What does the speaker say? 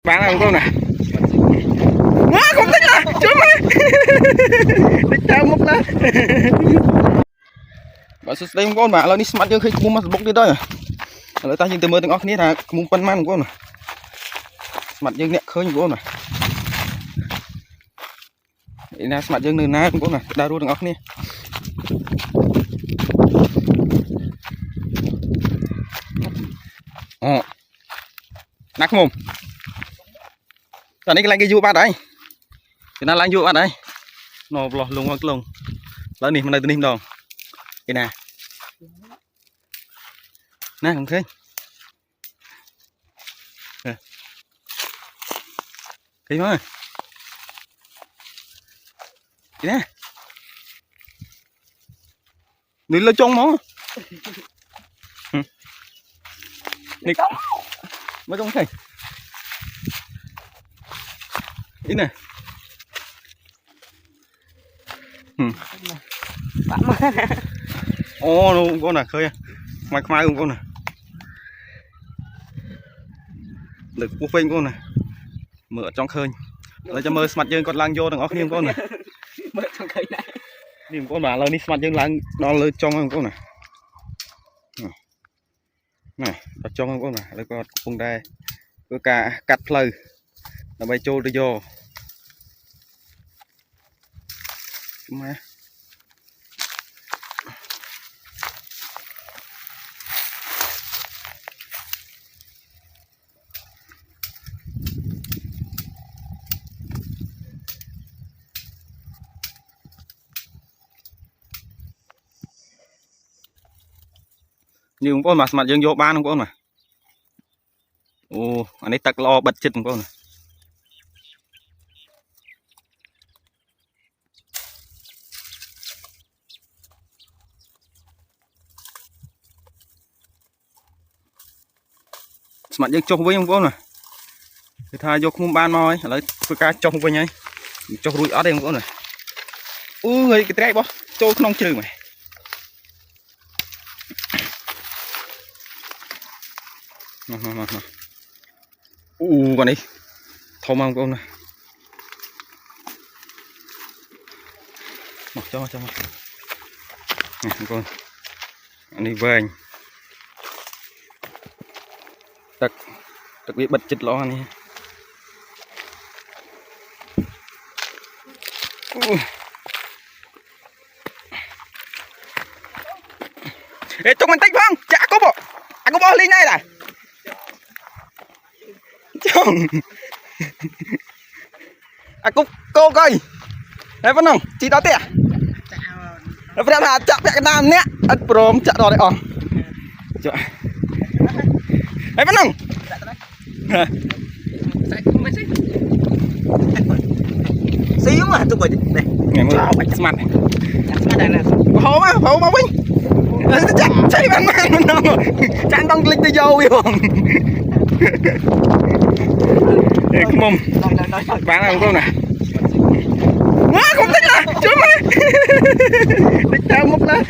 Bạn nào con nè. Quá không thích là chúa má. Thích tao mốc lá. Bạn sẽ đây con bạn là đi smart chứ khi cũng mất bốc đi đó. Rồi ta nhìn từ mưa từng óc ní là cũng phân man con nè. Smart nhưng nè khơi con nè. Đây là smart nhưng nương ná con nè, đa đua từng óc ní. Nắc mồm. Tao này cái lạnh cái du ba đấy. Cái nào lạnh du ba đấy. Nó lò lùng hoặc lùng. Lớn đi, mình đây tôi nín đòn. Cái nè. Nè không thấy. Cái mà. Cái nè. Đi lên trong máu. Đi. Mới không thấy. Ý nè. Ô luôn con nè khơi. Mai mai luôn con nè. Được quốc phênh con nè. Mở trong khơi. Lấy cho mơ smart dương con lang vô đừng óc niêm con nè. Mở trong khơi này. Niêm con bà lên đi smart dương lang đo lên trong con nè. Này, đặt trong con nè, lấy con phun đây. Cứ cả cắt lời. Là bay trôi đi vô. Má. Nhưng con mà mặt dương vô ban không con mà. Ồ, anh ấy tắc lo bật chết con này. Mặt dương trông với không con này. Thì thay vô không ban môi, lấy cái cá trông với nhá. Cho rủi ở đây không con này. Người cái trái bó, trôi không trừ mày. Con đi thâu mang con này mặc cho nè con anh đi về anh đặc biệt bật chích lo anh ê trong anh tách phong chả có bộ anh có bỏ lên này này chồng à cô coi đấy vẫn không chị đó tiệt nó phải là chặt cái nam nè ăn prom chặt rồi đấy on đấy vẫn không xíu mà tụi mình này ngày mưa smart này đây nè hố mà vinh chặt chơi bạn mang nó chẳng đông linh tới dâu yêu cái mông bán nào con nè quá không thích là chúa má thích tao mốc lá